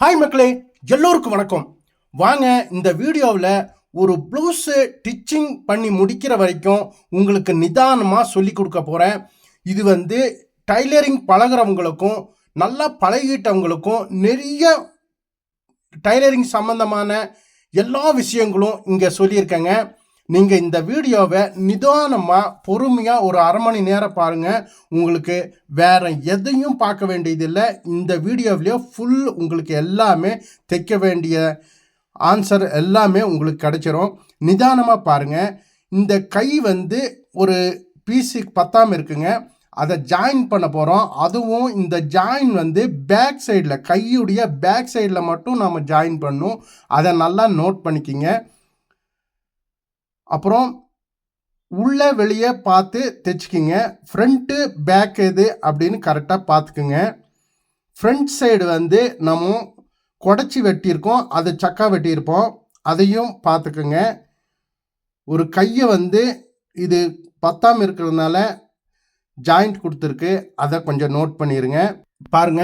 Hi மக்களே, எல்லோருக்கும் வணக்கம். வாங்க இந்த வீடியோவில் ஒரு ப்ளவுஸு ஸ்டிச்சிங் பண்ணி முடிக்கிற வரைக்கும் உங்களுக்கு நிதானமாக சொல்லி கொடுக்க போகிறேன். இது டைலரிங் பழகிறவங்களுக்கும் நல்லா பழகிட்டவங்களுக்கும் நிறைய டைலரிங் சம்பந்தமான எல்லா விஷயங்களும் இங்கே சொல்லியிருக்கேங்க. நீங்கள் இந்த வீடியோவை நிதானமாக பொறுமையாக ஒரு அரை மணி நேரம் பாருங்கள். உங்களுக்கு வேறு எதையும் பார்க்க வேண்டியதில்லை. இந்த வீடியோவிலேயே ஃபுல் உங்களுக்கு எல்லாமே தைக்க வேண்டிய ஆன்சர் எல்லாமே உங்களுக்கு கிடைச்சிரும். நிதானமாக பாருங்கள். இந்த கை ஒரு பீஸுக்கு பத்தாமல் இருக்குங்க. அதை ஜாயின் பண்ண போகிறோம். அதுவும் இந்த ஜாயின் பேக் சைடில், கையுடைய பேக் சைடில் மட்டும் நம்ம ஜாயின் பண்ணணும். அதை நல்லா நோட் பண்ணிக்கிங்க. அப்புறம் உள்ளே வெளியே பார்த்து தைச்சிக்கிங்க. ஃப்ரண்ட்டு பேக் எது அப்படின்னு கரெக்டாக பார்த்துக்குங்க. ஃப்ரண்ட் சைடு நம்ம குடச்சி வெட்டியிருக்கோம், அது சக்கா வெட்டியிருப்போம், அதையும் பார்த்துக்குங்க. ஒரு கையை இது பத்தாமல் இருக்கிறதுனால ஜாயிண்ட் கொடுத்துருக்கு, அதை கொஞ்சம் நோட் பண்ணிடுங்க. பாருங்க,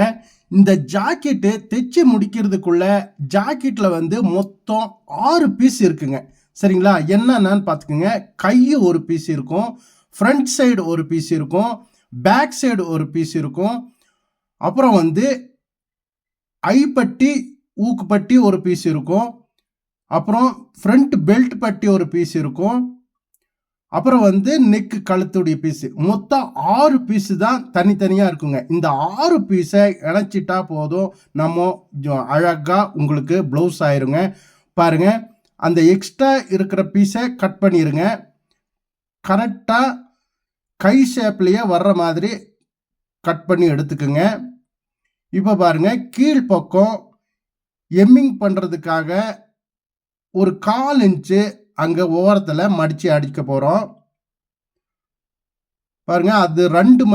இந்த ஜாக்கெட்டு தைச்சி முடிக்கிறதுக்குள்ள ஜாக்கெட்டில் மொத்தம் 6 பீஸ் இருக்குங்க. சரிங்களா? என்னென்னு பார்த்துக்குங்க. கை ஒரு பீஸ் இருக்கும், ஃப்ரண்ட் சைடு ஒரு பீஸ் இருக்கும், பேக் சைடு ஒரு பீஸ் இருக்கும், அப்புறம் ஐப்பட்டி ஊக்குப்பட்டி ஒரு பீஸ் இருக்கும், அப்புறம் ஃப்ரண்ட் பெல்ட் பட்டி ஒரு பீஸ் இருக்கும், அப்புறம் நெக்கு கழுத்துடைய பீஸு. மொத்தம் 6 பீஸு தான் தனித்தனியாக இருக்குங்க. இந்த 6 பீஸை இணைச்சிட்டா போதும், நம்ம அழகாக உங்களுக்கு ப்ளவுஸ் ஆயிருங்க. பாருங்கள், அந்த எக்ஸ்ட்ரா இருக்கிற பீஸை கட் பண்ணிடுங்க. கரெக்டாக கை ஷேப்லேயே வர்ற மாதிரி கட் பண்ணி எடுத்துக்குங்க. இப்போ பாருங்கள், கீழ்ப்பக்கம் எம்மிங் பண்ணுறதுக்காக ஒரு 1/4 இன்ச்சு அங்கே ஓரத்தில் மடித்து அடிக்க போகிறோம். பாருங்கள், அது 2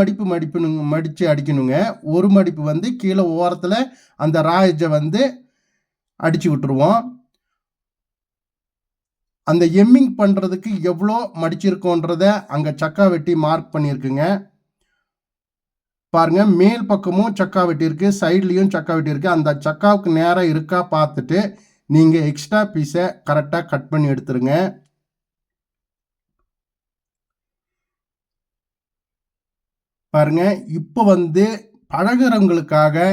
மடித்து அடிக்கணுங்க. ஒரு மடிப்பு கீழே ஓரத்தில் அந்த ராயஜை அடித்து விட்டுருவோம். அந்த எம்மிங் பண்ணுறதுக்கு எவ்வளோ மடிச்சிருக்கோன்றத அங்கே சக்கா வெட்டி மார்க் பண்ணியிருக்குங்க. பாருங்கள், மேல் பக்கமும் சக்கா வெட்டியிருக்கு, சைட்லேயும் சக்கா வெட்டியிருக்கு. அந்த சக்காவுக்கு நேராக இருக்கா பார்த்துட்டு நீங்கள் எக்ஸ்ட்ரா பீஸை கரெக்டாக கட் பண்ணி எடுத்துருங்க. பாருங்கள், இப்போ பழகிறவங்களுக்காக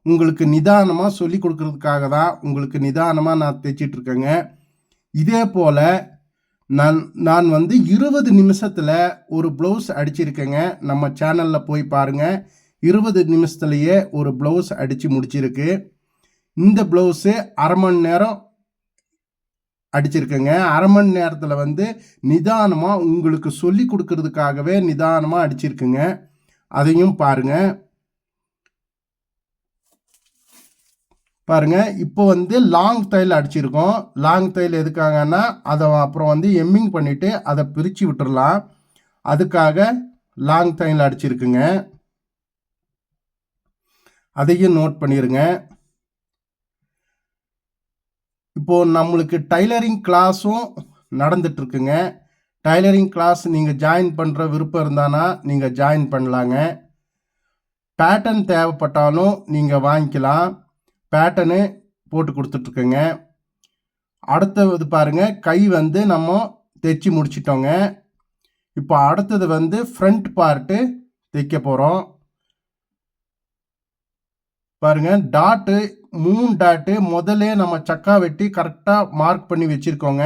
உங்களுக்கு நிதானமாக சொல்லி கொடுக்கறதுக்காக தான் உங்களுக்கு நிதானமாக நான் தைச்சிட்ருக்கேங்க. இதே போல் நான் 20 நிமிஷத்தில் ஒரு ப்ளவுஸ் அடிச்சிருக்கேங்க. நம்ம சேனலில் போய் பாருங்கள். 20 நிமிஷத்துலையே ஒரு ப்ளவுஸ் அடித்து முடிச்சிருக்கு. இந்த ப்ளவுஸு அரை மணி நேரம் அடிச்சிருக்கேங்க. அரை மணி நேரத்தில் நிதானமாக உங்களுக்கு சொல்லி கொடுக்கறதுக்காகவே நிதானமாக அடிச்சிருக்குங்க. அதையும் பாருங்கள். பாருங்கள், இப்போ லாங் தையல் அடிச்சிருக்கோம். லாங் தையல் எதுக்காகனா அதை அப்புறம் எம்மிங் பண்ணிவிட்டு அதை பிரித்து விட்டுடலாம். அதுக்காக லாங் தையல் அடிச்சிருக்குங்க. அதையும் நோட் பண்ணிடுங்க. இப்போது நம்மளுக்கு டைலரிங் கிளாஸும் நடந்துட்டுருக்குங்க. டைலரிங் கிளாஸ் நீங்கள் ஜாயின் பண்ணுற விருப்பம் இருந்தானா நீங்கள் ஜாயின் பண்ணலாங்க. பேட்டர்ன் தேவைப்பட்டாலும் நீங்கள் வாங்கிக்கலாம். பேட்டர்னு போட்டு கொடுத்துட்ருக்குங்க. அடுத்தது பாருங்கள், கை நம்ம தைச்சி முடிச்சிட்டோங்க. இப்போ அடுத்தது ஃப்ரண்ட் பார்ட்டு தைக்க போகிறோம். பாருங்கள், டாட்டு 3 டாட்டு முதல்ல நம்ம சக்கா வெட்டி கரெக்டாக மார்க் பண்ணி வச்சுருக்கோங்க.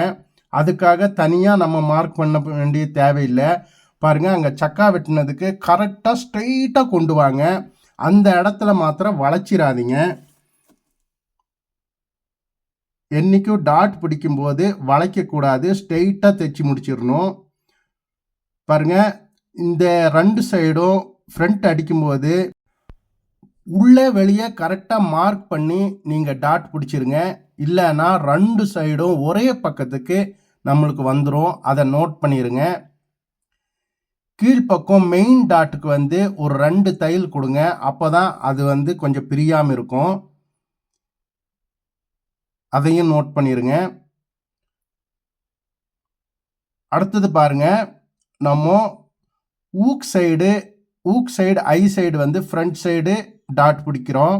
அதுக்காக தனியாக நம்ம மார்க் பண்ண வேண்டிய தேவையில்லை. பாருங்கள், அங்கே சக்கா வெட்டினதுக்கு கரெக்டாக ஸ்ட்ரெயிட்டாக கொண்டு வாங்க. அந்த இடத்துல மாத்திரம் வளைச்சிடாதீங்க. என்றைக்கும் டாட் பிடிக்கும்போது வளைக்கக்கூடாது, ஸ்ட்ரெயிட்டாக தைச்சி முடிச்சிடணும். பாருங்கள், இந்த 2 சைடும் ஃப்ரண்ட் அடிக்கும்போது உள்ளே வெளியே கரெக்டாக மார்க் பண்ணி நீங்கள் டாட் பிடிச்சிருங்க. இல்லைன்னா 2 சைடும் ஒரே பக்கத்துக்கு நம்மளுக்கு வந்துடும். அதை நோட் பண்ணிடுங்க. கீழ்ப்பக்கம் மெயின் டாட்டுக்கு ஒரு 2 தையல் கொடுங்க. அப்போ தான் அது கொஞ்சம் பிரியாமல் இருக்கும். அதையும் நோட் பண்ணிடுங்க. அடுத்தது பாருங்கள், நம்ம hook side eye side front side dot பிடிக்கிறோம்.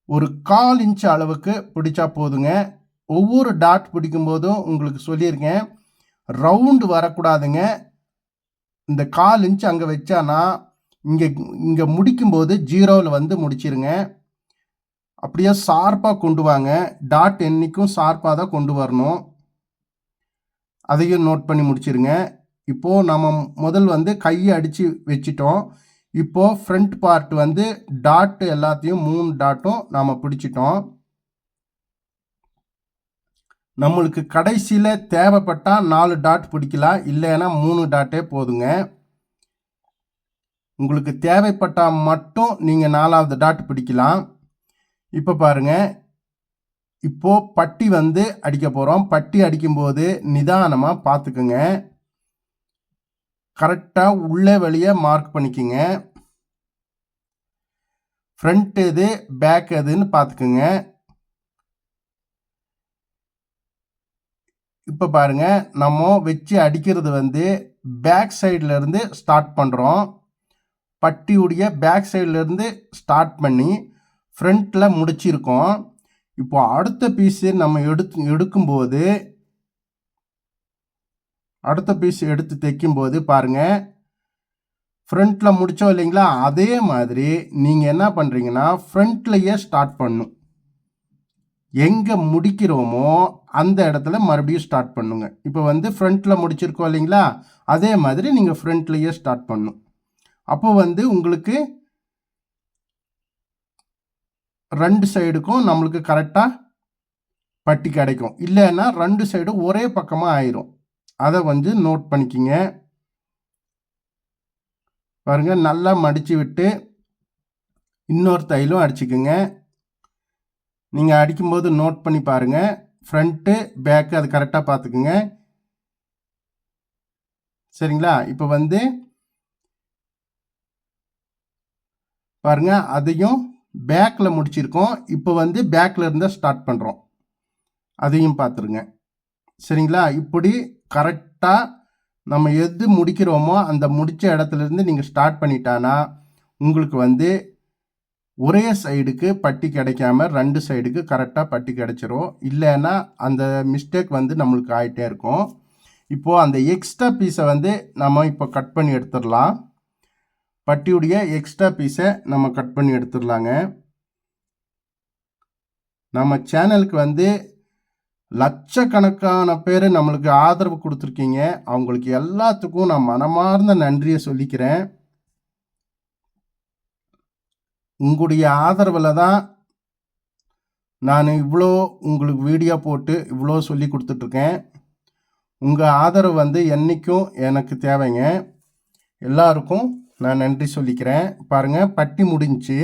ஒரு 1/4 இன்ச் அளவுக்கு பிடிச்சா போதுங்க. ஒவ்வொரு டாட் பிடிக்கும் போதும் உங்களுக்கு சொல்லியிருக்கேன், ரவுண்டு வரக்கூடாதுங்க. இந்த 1/4 இன்ச் அங்கே வச்சானா இங்கே இங்கே முடிக்கும்போது 0வில் வந்து முடிச்சிருங்க. அப்படியே ஷார்ப்பாக கொண்டு வாங்க. டாட் என்றைக்கும் ஷார்ப்பாக தான் கொண்டு வரணும். அதையும் நோட் பண்ணி முடிச்சிருங்க. இப்போது நம்ம முதல் வந்து கையை அடித்து வச்சிட்டோம். இப்போது ஃப்ரண்ட் பார்ட் வந்து டாட்டு எல்லாத்தையும் 3 டாட்டும் நாம் பிடிச்சிட்டோம். நம்மளுக்கு கடைசியில் தேவைப்பட்டால் 4 டாட் பிடிக்கலாம், இல்லைன்னா 3 டாட்டே போதுங்க. உங்களுக்கு தேவைப்பட்டால் மட்டும் நீங்கள் 4வது டாட் பிடிக்கலாம். இப்போ பாருங்கள், இப்போது பட்டி வந்து அடிக்க போகிறோம். பட்டி அடிக்கும்போது நிதானமாக பார்த்துக்குங்க. கரெக்டாக உள்ளே வெளியே மார்க் பண்ணிக்கோங்க. ஃப்ரண்ட் எது பேக் எதுன்னு பார்த்துக்குங்க. இப்போ பாருங்கள், நம்ம வச்சு அடிக்கிறது வந்து பேக் சைட்லேருந்து ஸ்டார்ட் பண்ணுறோம். பட்டியுடைய பேக் சைட்லேருந்து ஸ்டார்ட் பண்ணி ஃப்ரண்ட்டில் முடிச்சிருக்கோம். இப்போ அடுத்த பீஸு நம்ம எடுக்கும்போது அடுத்த பீஸ் எடுத்து தைக்கும்போது பாருங்கள், ஃப்ரண்ட்டில் முடித்தோம் இல்லைங்களா, அதே மாதிரி நீங்கள் என்ன பண்ணுறீங்கன்னா ஃப்ரண்ட்லேயே ஸ்டார்ட் பண்ணணும். எங்கே முடிக்கிறோமோ அந்த இடத்துல மறுபடியும் ஸ்டார்ட் பண்ணுங்க. இப்போ வந்து ஃப்ரண்ட்டில் முடிச்சிருக்கோம் இல்லைங்களா, அதே மாதிரி நீங்கள் ஃப்ரண்ட்லேயே ஸ்டார்ட் பண்ணணும். அப்போ வந்து உங்களுக்கு 2 சைடுக்கும் நம்மளுக்கு கரெக்டாக பட்டி கிடைக்கும். இல்லைன்னா 2 சைடும் ஒரே பக்கமாக ஆயிரும். அதை வந்து நோட் பண்ணிக்கிங்க. பாருங்கள், நல்லா மடித்து விட்டு இன்னொரு தையலும் அடிச்சுக்குங்க. நீங்கள் அடிக்கும்போது நோட் பண்ணி பாருங்கள், ஃப்ரண்ட்டு பேக்கு அது கரெக்டாக பார்த்துக்குங்க. சரிங்களா? இப்போ வந்து பாருங்கள், அதையும் பேக்கில் முடிச்சிருக்கோம். இப்போ வந்து பேக்கில் இருந்தால் ஸ்டார்ட் பண்ணுறோம். அதையும் பார்த்துருங்க. சரிங்களா? இப்படி கரெக்டாக நம்ம எது முடிக்கிறோமோ அந்த முடித்த இடத்துலேருந்து நீங்கள் ஸ்டார்ட் பண்ணிட்டானா உங்களுக்கு வந்து ஒரே சைடுக்கு பட்டி கிடைக்காம 2 சைடுக்கு கரெக்டாக பட்டி கிடைச்சிரும். இல்லைன்னா அந்த மிஸ்டேக் வந்து நம்மளுக்கு ஆகிட்டே இருக்கும். இப்போது அந்த எக்ஸ்ட்ரா பீஸை வந்து நம்ம இப்போ கட் பண்ணி எடுத்துடலாம். பட்டியுடைய எக்ஸ்ட்ரா பீஸை நம்ம கட் பண்ணி எடுத்துடலாங்க. நம்ம சேனலுக்கு வந்து லட்சக்கணக்கான பேர் நம்மளுக்கு ஆதரவு கொடுத்துருக்கீங்க. அவங்களுக்கு எல்லாத்துக்கும் நான் மனமார்ந்த நன்றியை சொல்லிக்கிறேன். உங்களுடைய ஆதரவில் தான் நான் இவ்வளோ உங்களுக்கு வீடியோ போட்டு இவ்வளோ சொல்லி கொடுத்துட்ருக்கேன். உங்கள் ஆதரவு வந்து என்றைக்கும் எனக்கு தேவைங்க. எல்லாருக்கும் நான் நன்றி சொல்லிக்கிறேன். பாருங்கள், பட்டி முடிஞ்சு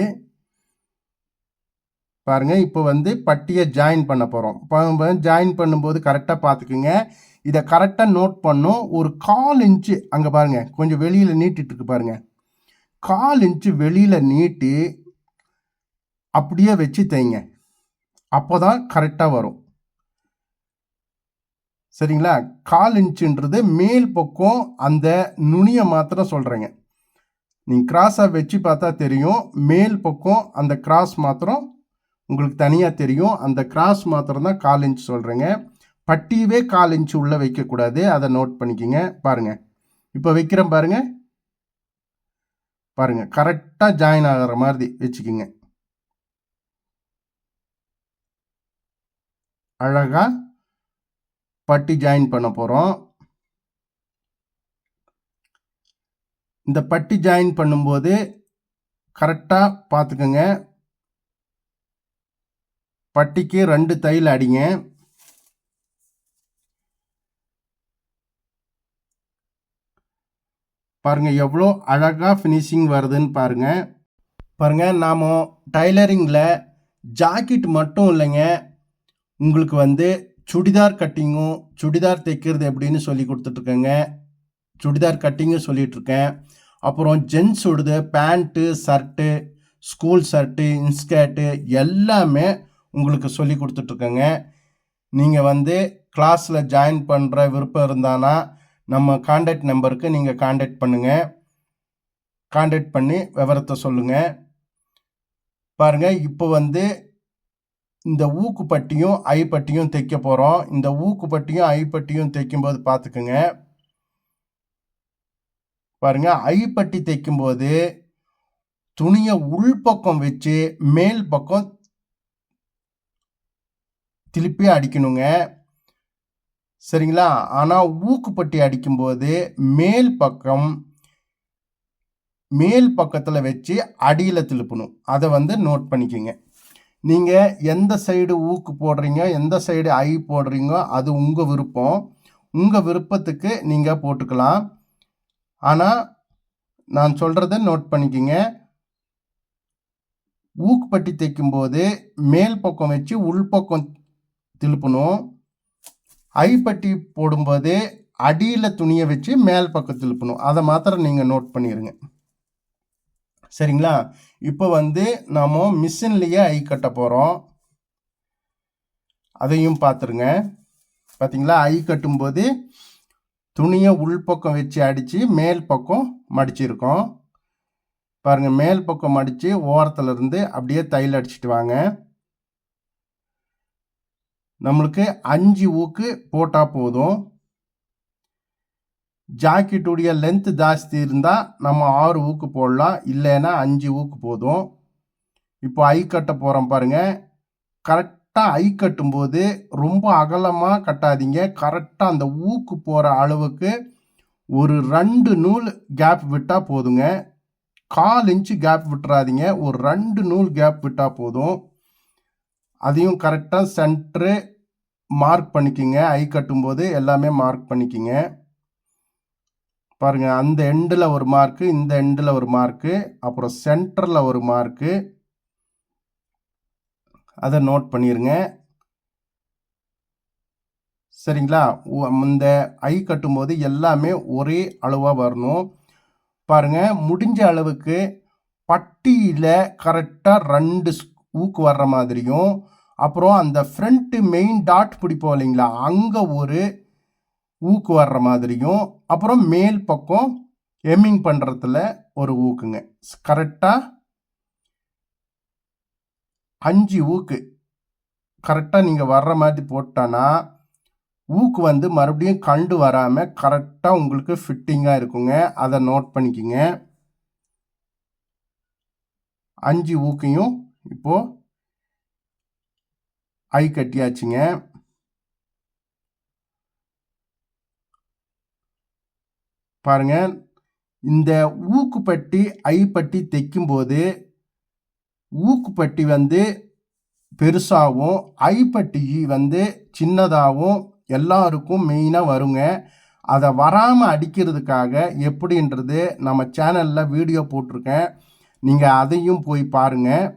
பாருங்கள். இப்போ வந்து பட்டியை ஜாயின் பண்ண போகிறோம். ஜாயின் பண்ணும்போது கரெக்டாக பார்த்துக்குங்க. இதை கரெக்டாக நோட் பண்ணும். ஒரு 1/4 இன்ச்சு அங்கே பாருங்கள், கொஞ்சம் வெளியில் நீட்டிகிட்டு பாருங்கள். 1/4 இன்ச்சு வெளியில் நீட்டி அப்படியே வச்சு தைங்க. அப்போ தான் கரெக்டாக வரும். சரிங்களா? 1/4 இன்ச்சுன்றது மேல் பக்கம் அந்த நுனியை மாத்திரம் சொல்கிறேங்க. நீங்கள் கிராஸாக வச்சு பார்த்தா தெரியும். மேல் பக்கம் அந்த கிராஸ் மாத்திரம் உங்களுக்கு தனியாக தெரியும். அந்த கிராஸ் மாத்திரம் தான் 1/4 இன்ச் சொல்கிறேங்க. பட்டியவே 1/4 இன்ச்சு உள்ளே வைக்கக்கூடாது. அதை நோட் பண்ணிக்கிங்க. பாருங்கள், இப்போ வைக்கிறேன் பாருங்கள். பாருங்கள், கரெக்டாக ஜாயின் ஆகிற மாதிரி வச்சுக்கிங்க. அழகாக பட்டி ஜாயின் பண்ண போகிறோம். இந்த பட்டி ஜாயின் பண்ணும்போது கரெக்டாக பார்த்துக்கோங்க. பட்டிக்கு 2 தையல் அடிங்க. பாருங்கள் எவ்வளோ அழகாக ஃபினிஷிங் வருதுன்னு பாருங்கள். பாருங்கள், நாம் டைலரிங்கில் ஜாக்கெட் மட்டும் இல்லைங்க, உங்களுக்கு வந்து சுடிதார் கட்டிங்கும் சுடிதார் தைக்கிறது எப்படின்னு சொல்லி கொடுத்துட்ருக்கேங்க. சுடிதார் கட்டிங்கும் சொல்லிகிட்ருக்கேன். அப்புறம் ஜென்ஸோடது பேண்ட்டு, ஷர்ட்டு, ஸ்கூல் ஷர்ட்டு, இன்ஸ்கர்ட்டு எல்லாமே உங்களுக்கு சொல்லி கொடுத்துட்ருக்கேங்க. நீங்கள் வந்து கிளாஸில் ஜாயின் பண்ணுற விருப்பம் இருந்தானா நம்ம கான்டாக்ட் நம்பருக்கு நீங்கள் கான்டாக்ட் பண்ணுங்கள். கான்டாக்ட் பண்ணி விவரத்தை சொல்லுங்கள். பாருங்கள், இப்போ வந்து இந்த ஊக்கு பட்டியும் ஐப்பட்டியும் தைக்க போகிறோம். இந்த ஊக்கு பட்டியும் ஐப்பட்டியும் தைக்கும்போது பார்த்துக்குங்க. பாருங்க, ஐப்பட்டி தைக்கும்போது துணியை உள்பக்கம் வச்சு மேல் பக்கம் திருப்பி அடிக்கணுங்க. சரிங்களா? ஆனால் ஊக்குப்பட்டி அடிக்கும்போது மேல் பக்கத்தில் வச்சு அடியில் திருப்பணும். அதை வந்து நோட் பண்ணிக்கோங்க. நீங்கள் எந்த சைடு ஊக்கு போடுறீங்க, எந்த சைடு ஐ போடுறீங்க, அது உங்கள் விருப்பம். உங்கள் விருப்பத்துக்கு நீங்கள் போட்டுக்கலாம். ஆனால் நான் சொல்கிறத நோட் பண்ணிக்கோங்க. ஊக்குப்பட்டி தைக்கும்போது மேல் பக்கம் வச்சு உள்பக்கம் திருப்பணும். ஐப்பட்டி போடும்போது அடியில் துணியை வச்சு மேல் பக்கம் திருப்பணும். அதை மாத்திரம் நீங்கள் நோட் பண்ணிடுங்க. சரிங்களா? இப்போ வந்து நாம் மிஷின்லேயே ஐ கட்ட போகிறோம். அதையும் பார்த்துருங்க. பார்த்தீங்களா? ஐ கட்டும்போது துணியை உள்பக்கம் வச்சு அடித்து மேல் பக்கம் மடிச்சிருக்கோம். பாருங்கள், மேல் பக்கம் மடித்து ஓரத்தில் இருந்து அப்படியே தையல் அடிச்சுட்டு வாங்க. நம்மளுக்கு 5 ஊக்கு போட்டால் போதும். ஜாக்கெட்டுடைய லென்த்து ஜாஸ்தி இருந்தால் நம்ம 6 ஊக்கு போடலாம், இல்லைன்னா 5 ஊக்கு போதும். இப்போ ஐ கட்ட போகிறோம் பாருங்கள். கரெக்டாக ஐ கட்டும்போது ரொம்ப அகலமாக கட்டாதீங்க. கரெக்டாக அந்த ஊக்கு போகிற அளவுக்கு ஒரு 2 நூல் கேப் விட்டால் போதுங்க. 1/4 இன்ச்சு கேப் விட்டுறாதீங்க. ஒரு 2 நூல் கேப் விட்டால் போதும். அதையும் கரெக்டாக சென்ட்ரு மார்க் பண்ணிக்கிங்க. ஐ கட்டும்போது எல்லாமே மார்க் பண்ணிக்கிங்க. பாருங்கள், அந்த எண்டில் ஒரு மார்க்கு, இந்த எண்டில் ஒரு மார்க்கு, அப்புறம் சென்டரில் ஒரு மார்க்கு. அதை நோட் பண்ணிடுங்க. சரிங்களா? இந்த ஐ கட்டும்போது எல்லாமே ஒரே அளவாக வரணும். பாருங்கள், முடிஞ்ச அளவுக்கு பட்டியில் கரெக்டாக 2 ஊக்கு வர்ற மாதிரியும், அப்புறம் அந்த ஃப்ரண்ட்டு மெயின் டாட் பிடிப்போம் இல்லைங்களா, அங்கே ஒரு ஊக்கு வர்ற மாதிரியும், அப்புறம் மேல் பக்கம் எம்மிங் பண்ணுறதுல ஒரு ஊக்குங்க. கரெக்டாக 5 ஊக்கு கரெக்டாக நீங்கள் வர்ற மாதிரி போட்டானா ஊக்கு வந்து மறுபடியும் கண்டு வராமல் கரெக்டாக உங்களுக்கு ஃபிட்டிங்காக இருக்குங்க. அதை நோட் பண்ணிக்கிங்க. 5 ஊக்கையும் இப்போது ஐ கட்டியாச்சுங்க. பாருங்க, இந்த ஊக்குப்பட்டி ஐப்பட்டி தைக்கும்போது ஊக்குப்பட்டி வந்து பெருசாகவும் ஐப்பட்டி வந்து சின்னதாகவும் எல்லாருக்கும் மெயினாக வருங்க. அதை வராமல் அடிக்கிறதுக்காக எப்படின்றது நம்ம சேனலில் வீடியோ போட்டிருக்கேன். நீங்கள் அதையும் போய் பாருங்கள்.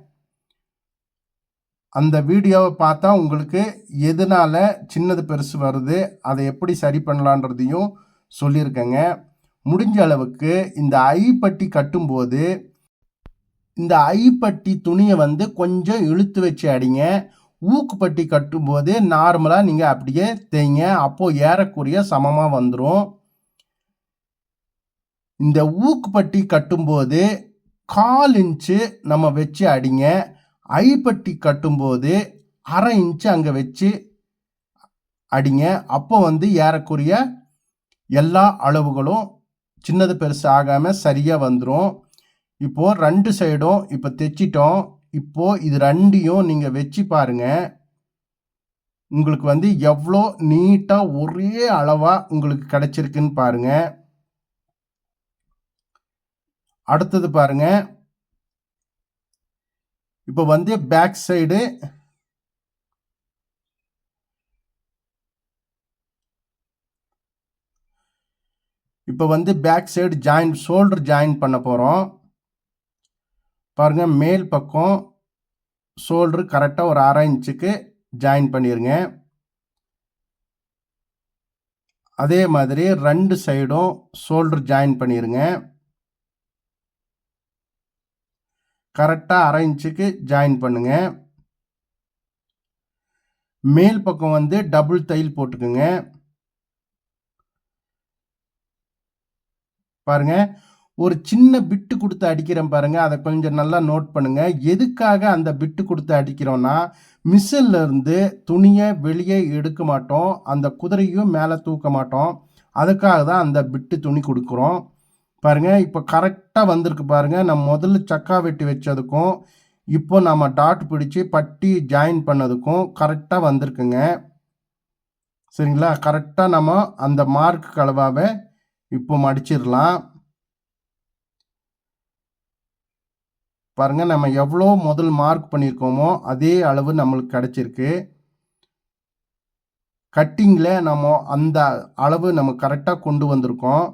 அந்த வீடியோவை பார்த்தா உங்களுக்கு எதனால் சின்னது பெருசு வருது, அதை எப்படி சரி பண்ணலான்றதையும் சொல்லியிருக்கேங்க. முடிஞ்ச அளவுக்கு இந்த ஐப்பட்டி கட்டும்போது இந்த ஐப்பட்டி துணியை வந்து கொஞ்சம் இழுத்து வச்சு அடிங்க. ஊக்குப்பட்டி கட்டும்போது நார்மலாக நீங்கள் அப்படியே தைங்க. அப்போது ஏறக்குறைய சமமாக வந்துடும். இந்த ஊக்குப்பட்டி கட்டும்போது 1/4 இன்ச்சு நம்ம வச்சு அடிங்க. ஐப்பட்டி கட்டும்போது 1/2 இன்ச்சு அங்கே வச்சு அடிங்க. அப்போ வந்து ஏறக்குறைய எல்லா அளவுகளும் சின்னது பெருசு ஆகாமல் சரியாக வந்துடும். இப்போது 2 சைடும் இப்போ தைச்சிட்டோம். இப்போது இது 2ஐயும் நீங்கள் வச்சு பாருங்கள். உங்களுக்கு வந்து எவ்வளோ நீட்டாக ஒரே அளவாக உங்களுக்கு கிடச்சிருக்குன்னு பாருங்கள். அடுத்தது பாருங்கள், இப்போ வந்து back side join shoulder join பண்ண போகிறோம். பாருங்கள், மேல் பக்கம் ஷோல்டர் கரெக்டாக ஒரு 1/2 இன்ச்சுக்கு ஜாயின் பண்ணிடுங்க. அதே மாதிரி 2 சைடும் ஷோல்டர் ஜாயின் பண்ணிடுங்க. கரெக்டாக 1/2 இன்ச்சுக்கு ஜாயின் பண்ணுங்க. மேல் பக்கம் வந்து டபுள் தையல் போட்டுக்குங்க. பாருங்க, ஒரு சின்ன பிட்டு கொடுத்து அடிக்கிறேன் பாருங்க, அதை கொஞ்சம் நல்லா நோட் பண்ணுங்க. எதுக்காக அந்த பிட்டு கொடுத்து அடிக்கிறோம்னா, மிஷின்ல இருந்து துணியை வெளியே எடுக்க மாட்டோம், அந்த குதிரையும் மேலே தூக்க மாட்டோம். அதுக்காக தான் அந்த பிட்டு துணி கொடுக்குறோம். பாருங்க, இப்போ கரெக்டாக வந்திருக்கு பாருங்க. நம்ம முதல்ல சக்கா வெட்டி வச்சதுக்கும் இப்போ நம்ம டாட் பிடிச்சி பட்டி ஜாயின் பண்ணதுக்கும் கரெக்டாக வந்திருக்குங்க. சரிங்களா? கரெக்டாக நம்ம அந்த மார்க் அளவாக இப்போ மடிச்சிடலாம். பாருங்க, நம்ம எவ்வளோ முதல் மார்க் பண்ணியிருக்கோமோ அதே அளவு நம்மளுக்கு கிடைச்சிருக்கு. கட்டிங்கில் நம்ம அந்த அளவு நம்ம கரெக்டாக கொண்டு வந்திருக்கோம்.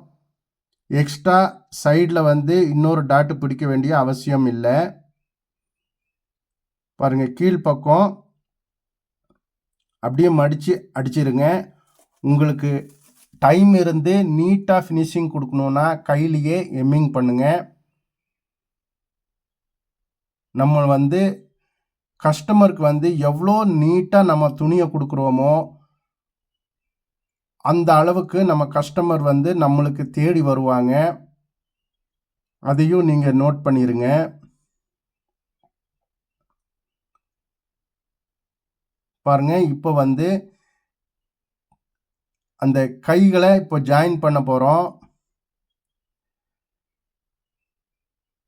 எக்ஸ்ட்ரா சைடில் வந்து இன்னொரு டாட்டு பிடிக்க வேண்டிய அவசியம் இல்லை. பாருங்க, கீழ்ப்பக்கம் அப்படியே மடித்து அடிச்சிருங்க. உங்களுக்கு டைம் இருந்து நீட்டாக ஃபினிஷிங் கொடுக்கணுன்னா கையிலேயே எம்மிங் பண்ணுங்கள். நம்ம வந்து கஸ்டமருக்கு வந்து எவ்வளோ நீட்டாக நம்ம துணியை கொடுக்குறோமோ அந்த அளவுக்கு நம்ம கஸ்டமர் வந்து நம்மளுக்கு தேடி வருவாங்க. அதையும் நீங்கள் நோட் பண்ணிடுங்க. பாருங்க, இப்போ வந்து அந்த கைகளை இப்போ ஜாயின் பண்ண போகிறோம்.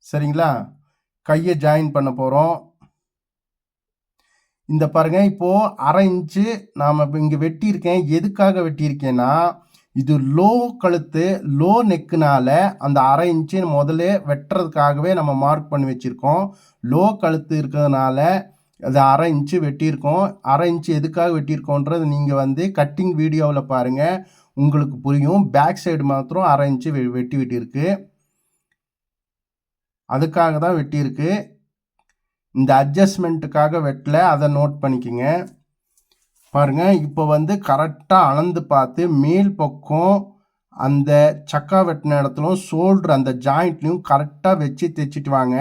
சரிங்களா? கையை ஜாயின் பண்ண போகிறோம். இந்த பாருங்க, இப்போது 1/2 இன்ச்சு நாம் இங்கே வெட்டியிருக்கேன். எதுக்காக வெட்டியிருக்கேன்னா, இது லோ கழுத்து, லோ நெக்குனால அந்த 1/2 இன்ச்சு முதல்ல வெட்டுறதுக்காகவே நம்ம மார்க் பண்ணி வச்சுருக்கோம். லோ கழுத்து இருக்கிறதுனால அது 1/2 இன்ச்சு வெட்டியிருக்கோம். 1/2 இன்ச்சு எதுக்காக வெட்டியிருக்கோன்றது நீங்கள் வந்து கட்டிங் வீடியோவில் பாருங்கள், உங்களுக்கு புரியும். பேக் சைடு மாத்திரம் 1/2 இன்ச்சு வெட்டியிருக்கு. அதுக்காக தான் வெட்டியிருக்கு. இந்த அட்ஜஸ்ட்மெண்ட்டுக்காக வெட்டல, அதை நோட் பண்ணிக்கோங்க. பாருங்க, இப்போ வந்து கரெக்டாக அளந்து பார்த்து மேல் பக்கம் அந்த சக்கா வெட்டின இடத்துலும் ஷோல்டர் அந்த ஜாயிண்ட்லையும் கரெக்டாக வச்சு தைச்சிட்டு வாங்க.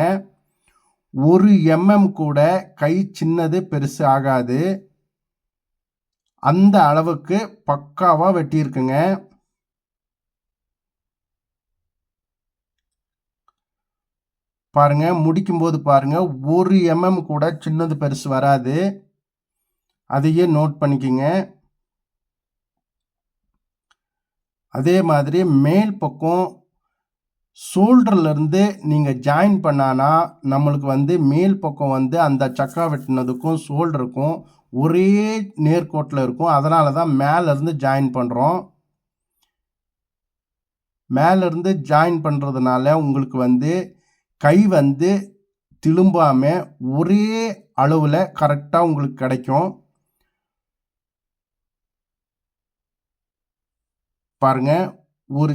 1 mm கூட கை சின்னது பெருசு ஆகாது. அந்த அளவுக்கு பக்காவாக வெட்டியிருக்குங்க. பாருங்க, முடிக்கும்போது பாருங்க 1 mm கூட சின்னது பெருசு வராது. அதையே நோட் பண்ணிக்கோங்க. அதே மாதிரி மேல் பக்கம் ஷோல்டர்லேருந்து நீங்கள் ஜாயின் பண்ணானா நம்மளுக்கு வந்து மேல் பக்கம் வந்து அந்த சக்கா வெட்டினதுக்கும் ஷோல்டருக்கும் ஒரே நேர்கோட்டில் இருக்கும். அதனால தான் மேலேருந்து ஜாயின் பண்ணுறோம். மேலேருந்து ஜாயின் பண்ணுறதுனால உங்களுக்கு வந்து கை வந்து திரும்பாமல் ஒரே அளவில் கரெக்டாக உங்களுக்கு கிடைக்கும். பாருங்க, ஒரு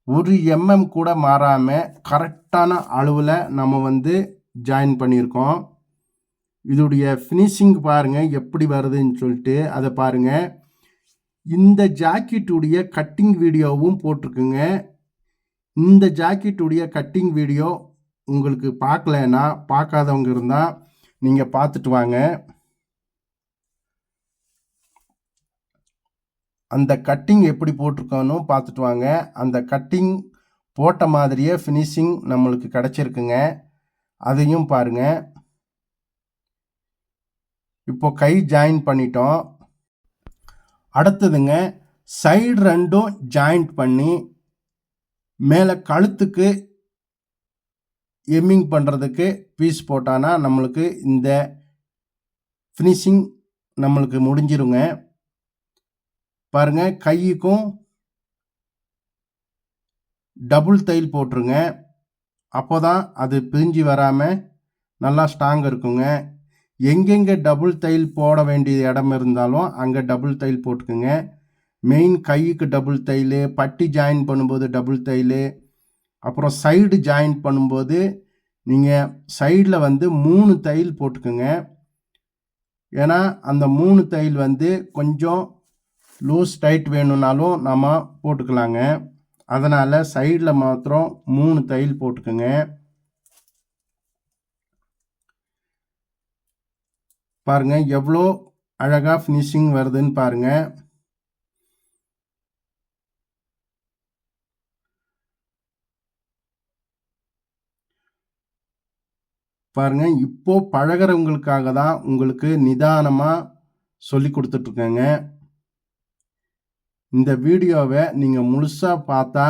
1 mm கூட மாறாமல் கரெக்டான அளவில் நம்ம வந்து ஜாயின் பண்ணியிருக்கோம். இதோடைய ஃபினிஷிங் பாருங்கள் எப்படி வருதுன்னு சொல்லிட்டு அதை பாருங்கள். இந்த ஜாக்கெட்டுடைய கட்டிங் வீடியோவும் போட்டிருக்குங்க. இந்த ஜாக்கெட்டுடைய கட்டிங் வீடியோ உங்களுக்கு பார்க்கலன்னா, பார்க்காதவங்க இருந்தால் நீங்கள் பார்த்துட்டு வாங்க. அந்த கட்டிங் எப்படி போட்டிருக்கோன்னு பார்த்துட்டு வாங்க. அந்த கட்டிங் போட்ட மாதிரியே ஃபினிஷிங் நம்மளுக்கு கிடச்சிருக்குங்க. அதையும் பாருங்கள். இப்போ கை ஜாயின் பண்ணிட்டோம். அடுத்ததுங்க, சைடு ரெண்டும் ஜாயிண்ட் பண்ணி மேலே கழுத்துக்கு எம்மிங் பண்ணுறதுக்கு பீஸ் போட்டானா நம்மளுக்கு இந்த ஃபினிஷிங் நம்மளுக்கு முடிஞ்சிருங்க. பாருங்கள், கைக்கும் டபுள் தையல் போட்டுருங்க. அப்போ தான் அது பிரிஞ்சு வராமல் நல்லா ஸ்ட்ராங் இருக்குங்க. எங்கெங்கே டபுள் தையல் போட வேண்டிய இடம் இருந்தாலும் அங்கே டபுள் தையல் போட்டுக்குங்க. மெயின் கைக்கு டபுள் தையல், பட்டி ஜாயின் பண்ணும்போது டபுள் தையல், அப்புறம் சைடு ஜாயின் பண்ணும்போது நீங்கள் சைடில் வந்து 3 தையல் போட்டுக்குங்க. ஏன்னா அந்த 3 தையல் வந்து கொஞ்சம் லூஸ் டைட் வேணும்னாலும் நம்ம போட்டுக்கலாங்க. அதனால் சைடில் மாத்திரம் 3 தையல் போட்டுக்குங்க. பாருங்கள், எவ்வளோ அழகாக ஃபினிஷிங் வருதுன்னு பாருங்கள். பாருங்க, இப்போ பழகுறவங்களுக்காக தான் உங்களுக்கு நிதானமாக சொல்லி கொடுத்துட்ருக்கேங்க. இந்த வீடியோவை நீங்கள் முழுசாக பார்த்தா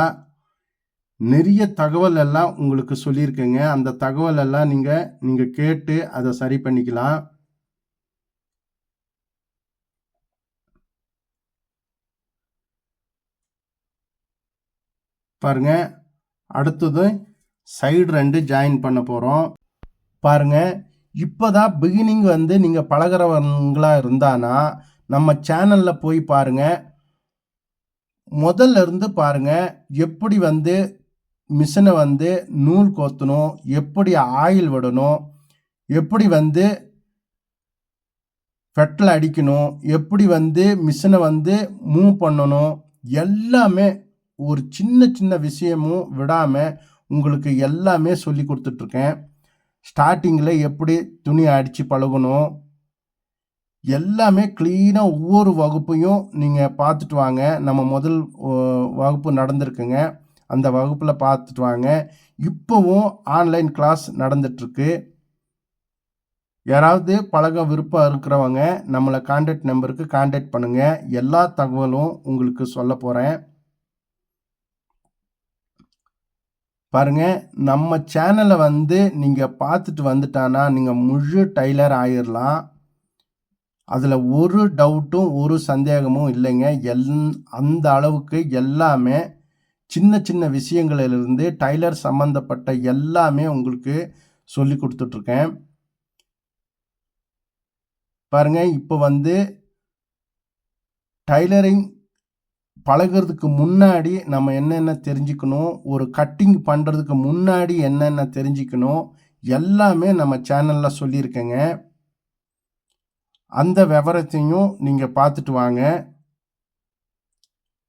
நிறைய தகவல் எல்லாம் உங்களுக்கு சொல்லியிருக்கேங்க. அந்த தகவல் எல்லாம் நீங்கள் கேட்டு அதை சரி பண்ணிக்கலாம். பாருங்க, அடுத்தது சைடு 2 ஜாயின் பண்ண போகிறோம். பாருங்க, இப்போதான் பிகினிங் வந்து நீங்கள் பழகிறவங்களா இருந்தானா நம்ம சேனலில் போய் பாருங்க. முதல்ல இருந்து பாருங்க, எப்படி வந்து மிஷினை வந்து நூல் கோத்தணும், எப்படி ஆயில் விடணும், எப்படி வந்து ஃபெட்டில் அடிக்கணும், எப்படி வந்து மிஷினை வந்து மூவ் பண்ணணும், எல்லாமே ஒரு சின்ன சின்ன விஷயமும் விடாமல் உங்களுக்கு எல்லாமே சொல்லி கொடுத்துட்ருக்கேன். ஸ்டார்டிங்கில் எப்படி துணி அடித்து பழகணும், எல்லாமே க்ளீனாக ஒவ்வொரு வகுப்பையும் நீங்கள் பார்த்துட்டு வாங்க. நம்ம முதல் வகுப்பு நடந்திருக்குங்க, அந்த வகுப்பில் பார்த்துட்டு வாங்க. இப்போவும் ஆன்லைன் கிளாஸ் நடந்துகிட்ருக்கு. யாராவது பழக விருப்பம் இருக்கிறவங்க நம்மளை கான்டாக்ட் நம்பருக்கு கான்டாக்ட் பண்ணுங்கள். எல்லா தகவலும் உங்களுக்கு சொல்ல போகிறேன். பாருங்க, நம்ம சேனலை வந்து நீங்கள் பார்த்துட்டு வந்துட்டானா நீங்கள் முழு டைலர் ஆயிடலாம். அதில் ஒரு டவுட்டும் ஒரு சந்தேகமும் இல்லைங்க. அந்த அளவுக்கு எல்லாமே சின்ன சின்ன விஷயங்களிலிருந்து டைலர் சம்மந்தப்பட்ட எல்லாமே உங்களுக்கு சொல்லி கொடுத்துட்ருக்கேன். பாருங்க, இப்போ வந்து டைலரிங் பழகிறதுக்கு முன்னாடி நம்ம என்னென்ன தெரிஞ்சுக்கணும், ஒரு கட்டிங் பண்ணுறதுக்கு முன்னாடி என்னென்ன தெரிஞ்சுக்கணும், எல்லாமே நம்ம சேனலில் சொல்லியிருக்கேங்க. அந்த விவரத்தையும் நீங்கள் பார்த்துட்டு வாங்க.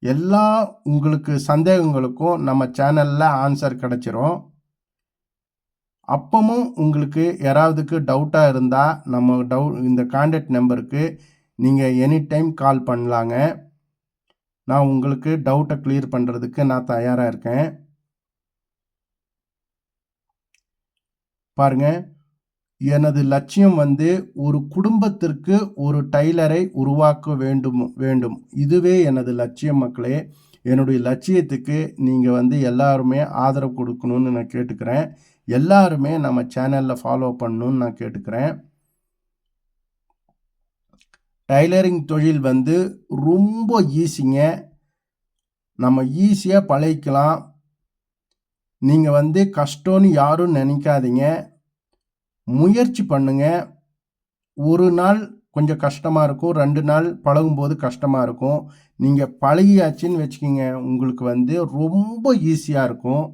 எல்லா உங்களுக்கு சந்தேகங்களுக்கும் நம்ம சேனலில் ஆன்சர் கிடச்சிரும். அப்பவும் உங்களுக்கு யாராவதுக்கு டவுட்டாக இருந்தால் நம்ம இந்த கான்டாக்ட் நம்பருக்கு நீங்கள் எனி டைம் கால் பண்ணலாங்க. நான் உங்களுக்கு டவுட்டை கிளியர் பண்ணுறதுக்கு நான் தயாராக இருக்கேன். பாருங்க, எனது லட்சியம் வந்து ஒரு குடும்பத்திற்கு ஒரு டைலரை உருவாக்க வேண்டும். இதுவே எனது லட்சியம் மக்களே. என்னுடைய லட்சியத்துக்கு நீங்கள் வந்து எல்லாருமே ஆதரவு கொடுக்கணும்னு நான் கேட்டுக்கிறேன். எல்லாருமே நம்ம சேனலில் ஃபாலோ பண்ணணும்னு நான் கேட்டுக்கிறேன். டைலரிங் தொழில் வந்து ரொம்ப ஈஸிங்க. நம்ம ஈஸியாக பழகிக்கலாம். நீங்கள் வந்து கஷ்டம்னு யாரும் நினைக்காதீங்க. முயற்சி பண்ணுங்க. ஒரு நாள் கொஞ்சம் கஷ்டமாக இருக்கும், 2 நாள் பழகும்போது கஷ்டமாக இருக்கும். நீங்கள் பழகியாச்சுன்னு வச்சுக்கிங்க, உங்களுக்கு வந்து ரொம்ப ஈஸியாக இருக்கும்.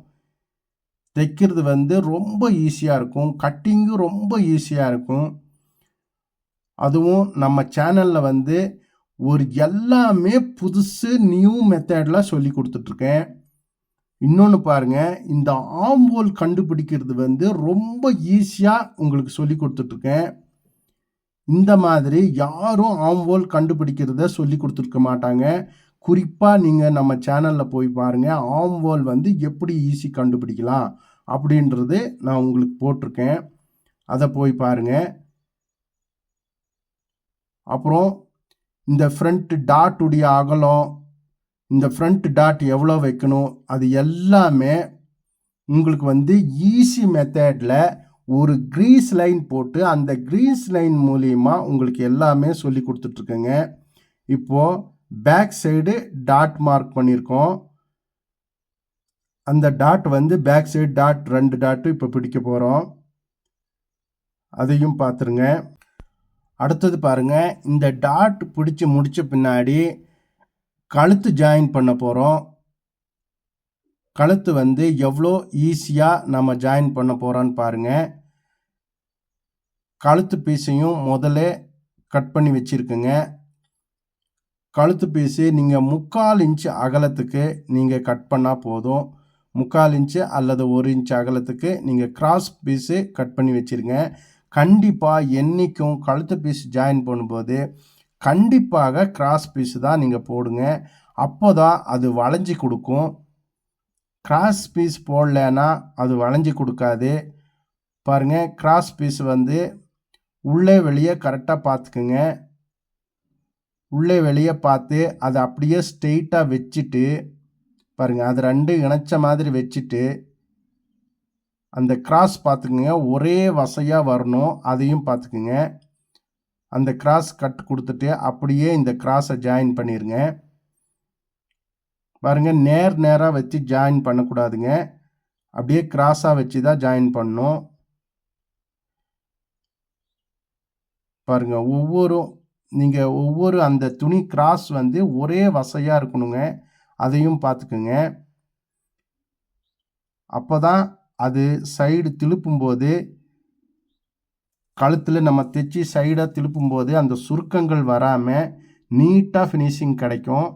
தைக்கிறது வந்து ரொம்ப ஈஸியாக இருக்கும். கட்டிங்கும் ரொம்ப ஈஸியாக இருக்கும். அதுவும் நம்ம சேனலில் வந்து ஒரு எல்லாமே புதுசு நியூ மெத்தடில் சொல்லி கொடுத்துட்ருக்கேன். இன்னொன்று பாருங்கள், இந்த ஆம்போல் கண்டுபிடிக்கிறது வந்து ரொம்ப ஈஸியாக உங்களுக்கு சொல்லி கொடுத்துட்ருக்கேன். இந்த மாதிரி யாரும் ஆம்போல் கண்டுபிடிக்கிறத சொல்லி கொடுத்துருக்க மாட்டாங்க. குறிப்பாக நீங்கள் நம்ம சேனலில் போய் பாருங்கள், ஆம்போல் வந்து எப்படி ஈஸி கண்டுபிடிக்கலாம் அப்படின்றது நான் உங்களுக்கு போட்டிருக்கேன். அதை போய் பாருங்கள். அப்புறம் இந்த ஃப்ரண்ட் டாட்டுடைய அகலம், இந்த ஃப்ரண்ட் டாட் எவ்வளோ வைக்கணும், அது எல்லாமே உங்களுக்கு வந்து ஈஸி மெத்தடில் ஒரு க்ரீஸ் லைன் போட்டு அந்த க்ரீஸ் லைன் மூலிமா உங்களுக்கு எல்லாமே சொல்லி கொடுத்துட்ருக்கேங்க. இப்போது பேக் சைடு டாட் மார்க் பண்ணியிருக்கோம். அந்த டாட் வந்து பேக் சைடு டாட் 2 டாட்டு இப்போ பிடிக்க போகிறோம். அதையும் பார்த்துருங்க. அடுத்தது பாருங்கள், இந்த டாட் பிடிச்சி முடித்த பின்னாடி கழுத்து ஜாயின் பண்ண போகிறோம். கழுத்து வந்து எவ்வளோ ஈஸியாக நம்ம ஜாயின் பண்ண போகிறோன்னு பாருங்கள். கழுத்து பீஸையும் முதல்ல கட் பண்ணி வச்சுருக்குங்க. கழுத்து பீஸு நீங்கள் 3/4 இன்ச்சு அகலத்துக்கு நீங்கள் கட் பண்ணால் போதும். 3/4 இன்ச்சு அல்லது 1 இன்ச்சு அகலத்துக்கு நீங்கள் கிராஸ் பீஸு கட் பண்ணி வச்சுருங்க. கண்டிப்பாக என்றைக்கும் கழுத்து பீஸ் ஜாயின் பண்ணும்போது கண்டிப்பாக கிராஸ் பீஸு தான் நீங்கள் போடுங்க. அப்போ தான் அது வளைஞ்சி கொடுக்கும். கிராஸ் பீஸ் போடலைன்னா அது வளைஞ்சி கொடுக்காது. பாருங்கள், கிராஸ் பீஸ் வந்து உள்ளே வெளியே கரெக்டாக பார்த்துக்குங்க. உள்ளே வெளியே பார்த்து அதை அப்படியே ஸ்ட்ரெயிட்டாக வச்சுட்டு பாருங்கள், அது ரெண்டு இணைச்ச மாதிரி வச்சுட்டு அந்த கிராஸ் பார்த்துக்குங்க, ஒரே வசையாக வரணும். அதையும் பார்த்துக்குங்க. அந்த கிராஸ் கட் கொடுத்துட்டு அப்படியே இந்த கிராஸை ஜாயின் பண்ணிடுங்க. பாருங்கள், நேராக வச்சு ஜாயின் பண்ணக்கூடாதுங்க. அப்படியே கிராஸாக வச்சு தான் ஜாயின் பண்ணணும். பாருங்கள், ஒவ்வொரு அந்த துணி கிராஸ் வந்து ஒரே வசையாக இருக்கணுங்க. அதையும் பார்த்துக்குங்க. அப்போ தான் அது சைடு திருப்பும்போது கழுத்தில் நம்ம தைச்சி சைடாக திருப்பும்போது அந்த சுருக்கங்கள் வராமல் நீட்டாக ஃபினிஷிங் கிடைக்கும்.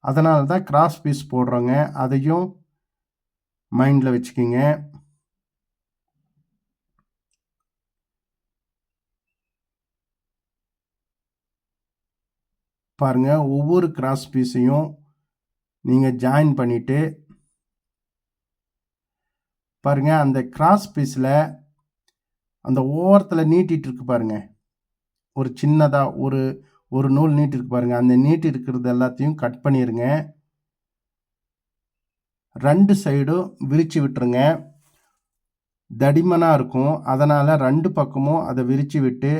அதனால தான் கிராஸ் பீஸ் போடுறோங்க. அதையும் மைண்டில் வச்சுக்கிங்க. பாருங்கள், ஒவ்வொரு கிராஸ் பீஸையும் நீங்கள் ஜாயின் பண்ணிவிட்டு பாருங்கள், அந்த கிராஸ் பீஸில் அந்த ஓரத்தில் நீட்டிகிட்டு இருக்கு பாருங்கள், ஒரு சின்னதாக ஒரு நூல் நீட்டிருக்கு பாருங்கள். அந்த நீட்டி இருக்கிறது எல்லாத்தையும் கட் பண்ணிடுங்க. ரெண்டு சைடும் விரித்து விட்டுருங்க. தடிமனாக இருக்கும், அதனால் ரெண்டு பக்கமும் அதை விரித்து விட்டு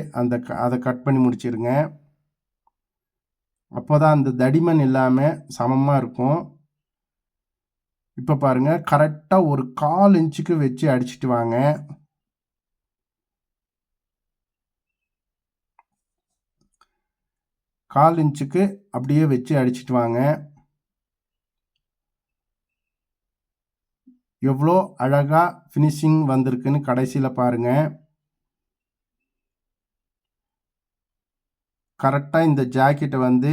அதை கட் பண்ணி முடிச்சிருங்க. அப்போ தான் அந்த தடிமன் இல்லாமல் சமமாக இருக்கும். இப்போ பாருங்கள், கரெக்டாக ஒரு 1/4 இன்ச்சுக்கு வச்சு அடிச்சிட்டு வாங்க. கால் இன்ச்சுக்கு அப்படியே வச்சு அடிச்சிட்டு வாங்க. எவ்வளோ அழகாக ஃபினிஷிங் வந்திருக்குன்னு கடைசியில் பாருங்கள். கரெக்டாக இந்த ஜாக்கெட்டை வந்து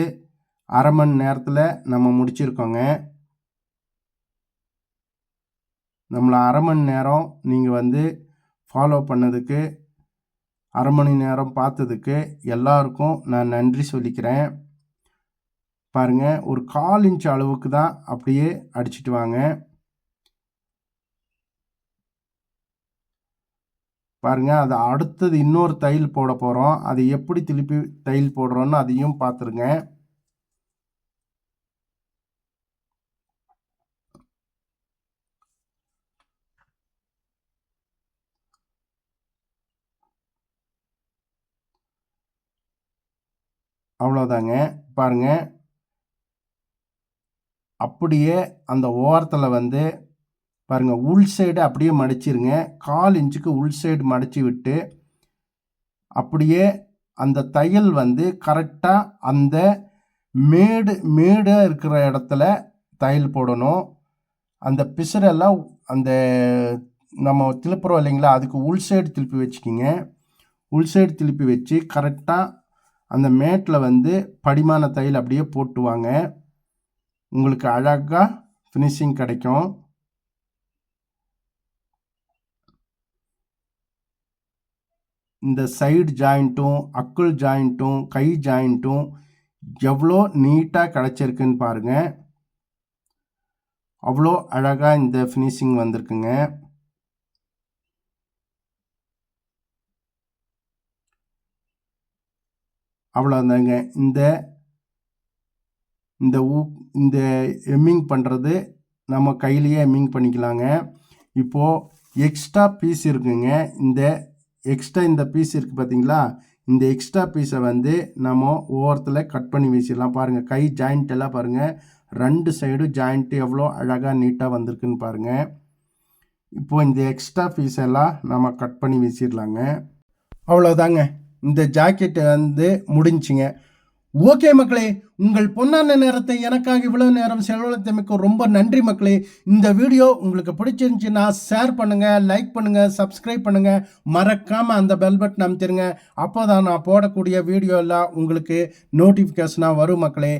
1/2 மணி நேரத்தில் நம்ம முடிச்சிருக்கோங்க. நம்மளை 1/2 மணி நேரம் நீங்கள் வந்து ஃபாலோ பண்ணதுக்கு, 1/2 மணி நேரம் பார்த்ததுக்கு எல்லாருக்கும் நான் நன்றி சொல்லிக்கிறேன். பாருங்கள், ஒரு 1/4 இன்ச் அளவுக்கு தான் அப்படியே அடிச்சிட்டு வாங்க. பாருங்கள், அது அடுத்தது இன்னொரு தையல் போட போகிறோம். அது எப்படி திருப்பி தையல் போடுறோன்னு அதையும் பார்த்துருங்க. அவ்வளோதாங்க. பாருங்கள், அப்படியே அந்த ஓரத்தில் வந்து பாருங்கள், உள் சைடு அப்படியே மடிச்சிருங்க. 1/4 இன்ச்சுக்கு உள் சைடு மடித்து விட்டு அப்படியே அந்த தையல் வந்து கரெக்டாக அந்த மேடாக இருக்கிற இடத்துல தையல் போடணும். அந்த பிசுரெல்லாம் அந்த நம்ம திருப்புறோம் இல்லைங்களா, அதுக்கு உள் சைடு திருப்பி வச்சுக்கிங்க. உள் சைடு திருப்பி வச்சு கரெக்டாக அந்த மேட்டில் வந்து படிமான தையல் அப்படியே போட்டுவாங்க. உங்களுக்கு அழகாக ஃபினிஷிங் கிடைக்கும். இந்த சைடு ஜாயிண்ட்டும் அக்குள் ஜாயிண்ட்டும் கை ஜாயிண்ட்டும் எவ்வளோ நீட்டாக கிடச்சிருக்குன்னு பாருங்கள். அவ்வளோ அழகாக இந்த ஃபினிஷிங் வந்திருக்குங்க. அவ்வளோதாங்க. இந்த எம்மிங் பண்ணுறது நம்ம கையிலேயே எம்மிங் பண்ணிக்கலாங்க. இப்போது எக்ஸ்ட்ரா பீஸ் இருக்குங்க. இந்த பீஸ் இருக்குது பார்த்தீங்களா, இந்த எக்ஸ்ட்ரா பீஸை வந்து நம்ம ஓரத்தில் கட் பண்ணி வீசிடலாம். பாருங்கள், கை ஜாயிண்ட் எல்லாம் பாருங்கள், ரெண்டு சைடும் ஜாயிண்ட்டு எவ்வளோ அழகாக நீட்டாக வந்திருக்குன்னு பாருங்கள். இப்போது இந்த எக்ஸ்ட்ரா பீஸ் எல்லாம் நம்ம கட் பண்ணி வீசிடலாங்க. அவ்வளோதாங்க, இந்த ஜாக்கெட்டு வந்து முடிஞ்சுங்க. ஓகே மக்களே, உங்கள் பொன்னான நேரத்தை எனக்காக இவ்வளவு நேரம் செலவழித்தமைக்கு ரொம்ப நன்றி மக்களே. இந்த வீடியோ உங்களுக்கு பிடிச்சிருந்துச்சுன்னா ஷேர் பண்ணுங்கள், லைக் பண்ணுங்கள், சப்ஸ்கிரைப் பண்ணுங்கள். மறக்காமல் அந்த பெல் பட்டன் அமைத்திருங்க. அப்போ தான் நான் போடக்கூடிய வீடியோ எல்லாம் உங்களுக்கு நோட்டிஃபிகேஷனாக வரும் மக்களே.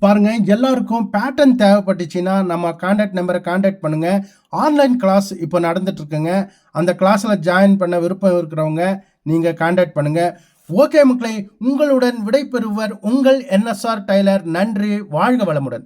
பாருங்கள், எல்லாருக்கும் பேட்டர்ன் தேவைப்பட்டுச்சுன்னா நம்ம கான்டாக்ட் நம்பரை கான்டாக்ட் பண்ணுங்கள். ஆன்லைன் கிளாஸ் இப்போ நடந்துட்டுருக்குங்க. அந்த கிளாஸில் ஜாயின் பண்ண விருப்பம் இருக்கிறவங்க நீங்கள் கான்டாக்ட் பண்ணுங்கள். ஓகே மக்களே, உங்களுடன் விடைபெறுவர் உங்கள் NSR டைலர். நன்றி, வாழ்க வளமுடன்.